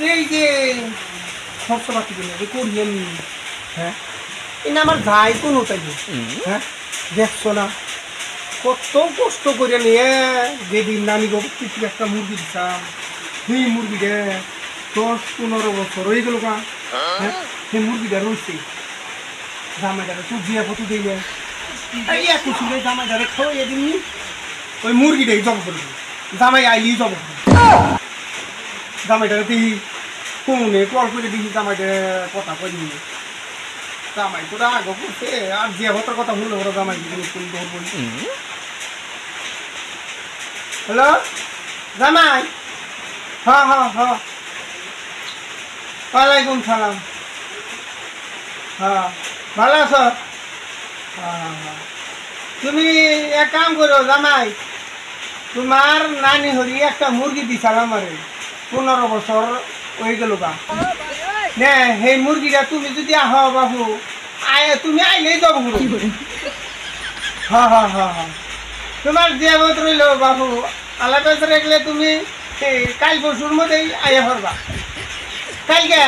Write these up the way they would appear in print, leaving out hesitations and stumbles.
এই যে সবসময় কোরিয়ান হ্যাঁ এটা আমার ভাই কোন তাই হ্যাঁ দেখছো না কত কষ্ট করে নিয়ে যেদিন নানি গোবর একটা মুরগি দিতাম সেই মুরগিটা 10-15 বছর হয়ে গেল কা হ্যাঁ সেই মুরগিটা রয়েছে জামাইটারে তুই দিয়ে ফটো দিলে এই এত সুন্দর জামাইটারে খাওয়াইয়ে দিননি ওই মুরগিটাই জব করবি জামাই আইলি জব করবি জামাইটারে দেখি ফোনে কল করে দেখি জামাইটা কথা কই দিবি জামাই তো রাগ করছে আর যে হতার কথা বললো ওরা জামাই দিকে ফোন ধরবো হ্যালো জামাই হ্যাঁ হ্যাঁ হ্যাঁ ওয়ালাইকুম সালাম হ্যাঁ ভালো আছো হ্যাঁ হ্যাঁ তুমি এক কাম করো জামাই তোমার নানি হরি একটা মুরগি দিছাল আমারে 15 বছর হয়ে গেল বা নে সেই মুরগিটা তুমি যদি আহ বাবু তুমি আইলেই যাবো হ্যাঁ হ্যাঁ হ্যাঁ হ্যাঁ তোমার যে বোধ রইল বাবু আলাদা রাখলে তুমি কাল পরশুর মধ্যেই আইয়া পারবা কালকে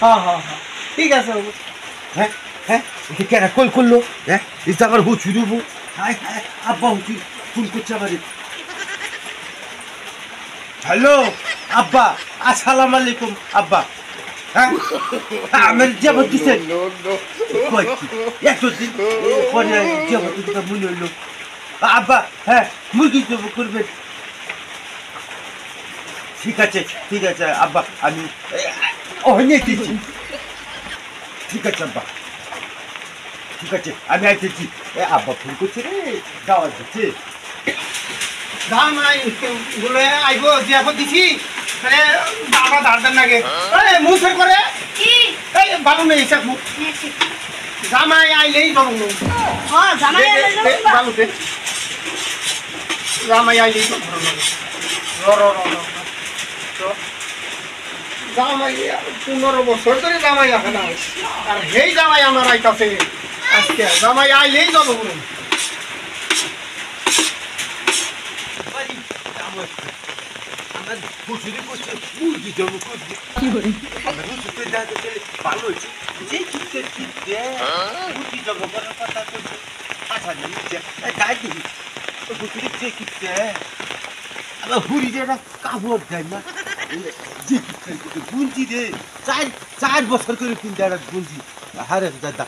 হ্যাঁ হ্যাঁ হ্যাঁ ঠিক আছে হ্যাঁ হ্যাঁ কেন কল করলো হ্যাঁ এটা আবার হুচু দেবো হ্যাঁ হ্যাঁ আব্বা হুচু ফোন করছে আবার হ্যালো আব্বা আসসালামু আলাইকুম আব্বা হ্যাঁ আমার যাবো দিচ্ছেন এতদিন পরে যাবো দিতে মনে হইলো আব্বা হ্যাঁ মুরগি দেবো করবেন ঠিক আছে আব্বা আমি অনেক দিচ্ছি ঠিক আছে আব্বা ঠিক আছে আমি আইতেছি আব্বা ফোন করছে রে যাওয়া যাচ্ছে জামাই বলে আইবো যে এখন দিছি তাহলে বাবা দাঁড়ান লাগে মুখ ফের করে কি এই বালু নেই হিসাব মুখ জামাই আইলেই যাবো হ্যাঁ জামাই বালুতে জামাই আইলেই যাবো জামাই 15 বছর ধরে জামাই আসে না আর সেই জামাই আমার আইতাছে আজকে জামাই আইলেই যাবো আমার বসুরি করছে মুরগি জমা করছে কি করে আমার বসুতে দেখা গেলে ভালো হয়েছে যে কিনতে মুরগি জমা করার কথা করছে 5,000 নিচ্ছে গায়ে দিই বসুরি যে কিনতে আবার হুড়ি যে একটা কাপড় দেয় না যে কিনতে গুঞ্জি রে 4 বছর করে কিনতে একটা গুঞ্জি হারে দাদা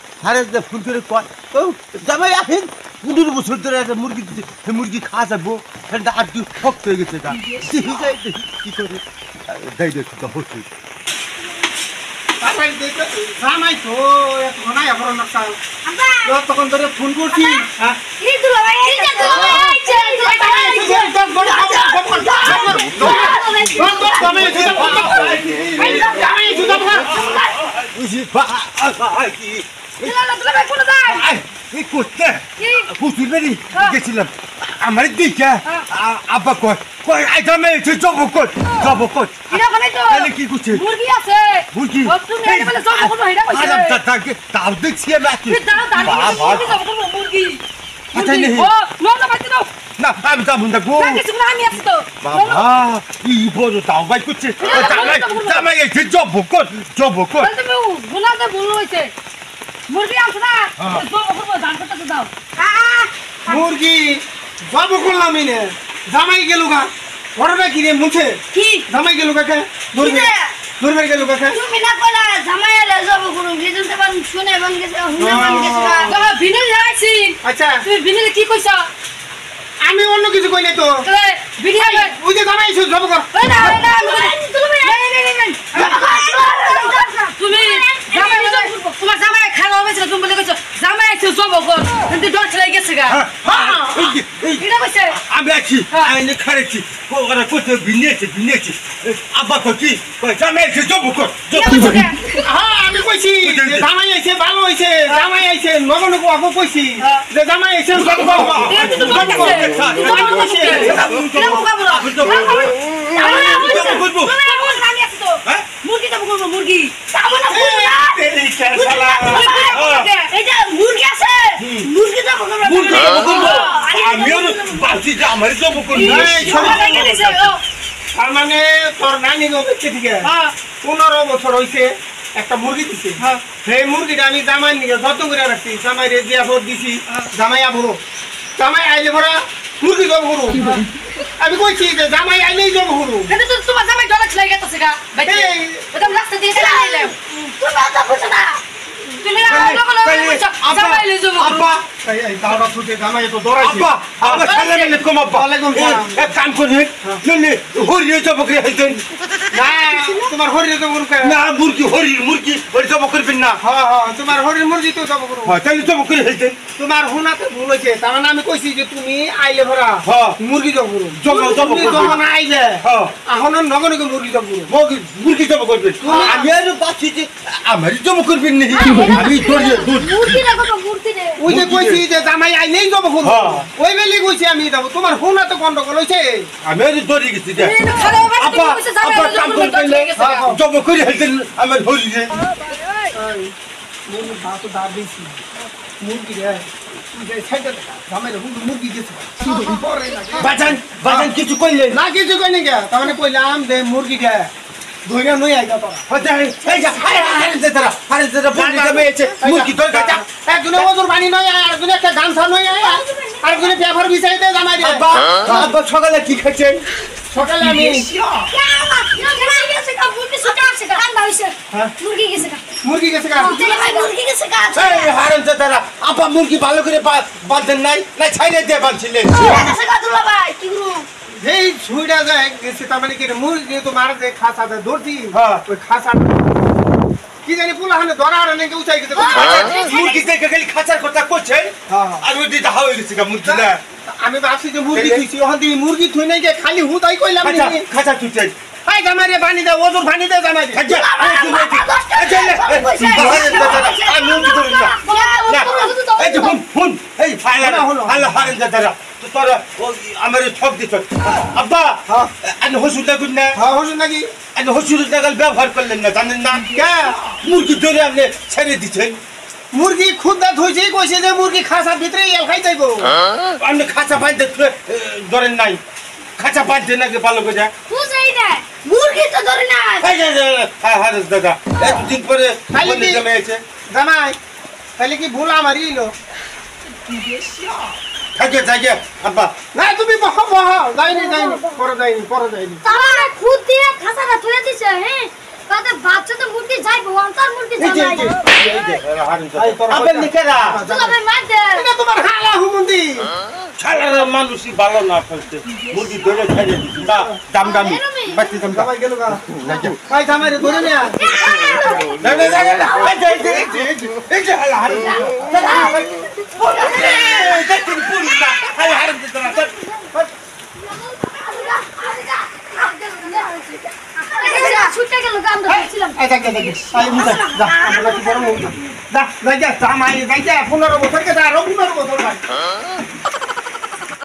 ফোন করে কয় ও জামাই আসেন 15 বছর ধরে একটা মুরগি দিচ্ছে মুরগি খাওয়া যাবো সেটা আর কি শক্ত হয়ে গেছে গা কি করে দেয় দেখতে হচ্ছে জামাই তো ঘনাই এখন তখন ধরে ফোন করছি গেছিলাম আমার দিকে আব্বা কয় কয় আইতামে জব কর কি করছে মুরগি আছে মুরগি তুমি এনে বলে জব করব হেডা কইছে তাও দেখছি আমি মুরগি আচ্ছা নেই ও নোনা বাইতে দাও না আমি যাবো না গো কিছু না আমি আছি তো বাবা কি বড় তাও বাই করছে জামাই এসে জব কর তুমি গুনাতে ভুল হইছে মুরগি আছে না জব করব দান করতে দাও মুরগি জব করলাম না জামাই গেল গা ঘটনা কি রে মুছে কি জামাই গেল কাকে ধরবে গেল কাকে তুমি না কইলা জামাই এলে জব করব বিজুন তে বান শুনে বান গেছে হুনা বান গেছে বাবা বিনেল যাইছি আচ্ছা তুমি বিনেল কি কইছো আমি অন্য কিছু কই নাই তো বিনেল ওই যে জামাই এসে জব কর না তুমি জামাই তোমার জামাই খাওয়া হয়েছে তুমি বলে কইছো জামাই এসে জব কর কিন্তু ডর চলে গেছে গা এটা কইছে আমি আছি আমি খারেছি ওরা করতে ভিনেছে আব্বা কি জামাই এসে জব কর হ্যাঁ আমি কইছি যে জামাই আইছে ভালো হইছে জামাই আইছে নগনক আপু কইছি যে জামাই আইছে জব কর মুরগি তো করবো মুরগি মুরগি আছে মুরগি তো আমিও ভাবছি যে আমার জব করবো তার মানে তোর নানি গো বেঁচে থেকে 15 বছর হইছে একটা মুরগি দিছে সেই মুরগিটা আমি জামাই নিয়ে যত্ন করে রাখছি জামাই রে দিয়া ভোট দিছি জামাই আবো জামাই আইলে ভরা মুরগি জব করু আমি কইছি যে জামাই আইলেই জব করু কিন্তু তো তোমার জামাই ডলার ছেলে গেছে গা ভাই একদম রাস্তা দিয়ে চলে আইলাম তুমি কথা বুঝছ না তুমি জামাই লই যাবো আব্বা এই দাওড়া ফুটে জামাই তো দৌড়াইছে আব্বা আব্বা সালাম আলাইকুম আব্বা ওয়ালাইকুম সালাম। এক কাম করি নলে হরিয়ে যাব করে হইতেন না তোমার হরির জব করু না মুরগি হরি যাব করবেন না হ্যাঁ হ্যাঁ তোমার হরির মুরগি তো জব করু হ্যাঁ তাহলে যাব করে হইতেন তোমার হুনাতে ভুল হয়েছে তার মানে আমি কইছি যে তুমি আইলে ভরা হ্যাঁ। মুরগি জব করু জব তুমি করবেন। যখন আইলে হ্যাঁ এখন নগনকে মুরগি জব করু মুরগি যাব করবেন আমি আর বাচ্চি যে আমার যাব করবেন না আমি ধরিয়ে দুধ মূর্তি না বাবা মূর্তি রে ওই যে কইছি যে জামাই আইলেই জব করু হ্যাঁ। ওই বেলি কইছি আমি যাব তোমার হুনাতে গন্ডগোল হইছে আমি আর ধরিয়ে গেছি যে তুমি খালো বাবা আব্বা তুমি কইছে জামাই আব্বা কাম করবেন যাব করে হইতেন আমার হরিয়ে মুরগি ভাত দাঁড় দিয়েছি মুরগি রে যে সাইডে জামাই মুরগি দিয়েছে পরে না বাজান কিছু কইলেন না কিছু কই না গে তার মানে কইলাম যে মুরগি গে ধইরা নই আইগা তোরা হতে এই যে হারে দাদা বলি যাবে এসে মুরগি তোর কাটা একজনে ওজোর পানি নয় আরেকজনে একটা গামছা নয় আরেকজনে পেপার বিছাই দে জামাই রে আব্বা আব্বা সকালে কি খাচ্ছেন সকালে আমি মুরগি গেছে গা এই হারাম দাদা আব্বা মুরগি ভালো করে বাঁধেন নাই না ছাইরে দিয়ে বাঁধছিলেন যেই ছুইটা যায় গেছে তার মানে কি রে, মুরগি তো মারা যায় খাসাতে ধরছি হ্যাঁ। ওই খাসা কি জানি পুলা হানে ধরা আর নাকি উচাই গেছে মুরগি দেখে খালি খাঁচার কথা করছেন হ্যাঁ। আর ওই দিদা হয়ে গেছে গা মুরগি না আমি ভাবছি যে মুরগি থুইছি ওখান থেকে মুরগি থুই নাই যে খালি হুদাই কইলাম খাঁচা খাঁচা তুলছেন হাই জামাই রে পানি দে ওজোর পানি দে জামাই রে খাঁচা এই যে হুন এই আল্লাহ হারেন দাদা তো তোরা আমার ঠক দিছ আব্বা হ্যাঁ। আমি হসুর লাগুন না হ্যাঁ হসুন নাকি আমি হসুর লাগাল ব্যবহার করলেন না জানেন না কে মুরগি ধরে আপনি ছেড়ে দিচ্ছেন মুরগি খুদা থইছে কইছে যে মুরগি খাসার ভিতরে এল খাই যাইবো আপনি খাঁচা বাঁধতে ধরেন নাই খাঁচা বাঁধতে নাকি ভালো করে মুরগি তো ধরে না হারেস দাদা এতদিন পরে খালি বলে কি- জমে আছে জামাই তাহলে কি ভুল আমারই হইলো থাকে আব্বা না তুমি বহ যাইনি পরে যাইনি তারা খুদ দিয়ে খাসাটা তুলে দিছে হ্যাঁ তাতে বাচ্চা তো মুরগি যাইবো অন্তর মুরগি এই যে জামাই এই তোর আপনি নিকেরা চলো ভাই মার দে এটা তোমার হালা হুমুন্দি ছাড়ার মানুষই ভালো না ফেলতে মুরগি ধরে ছেড়ে দিচ্ছি দাম দামি বাচ্চি দাম জামাই গেল গা ভাই জামাই রে ধরে নিয়া এই যে হালা হারে দেখুন পুরুষ না হালা হারে ছুটে গেল গান ধরছিলাম এই দেখ আই মুদা যা আমরা কি বড় মুদা যা জামাই যাই যা 15 বছর কে যা আরো 15 বছর ভাই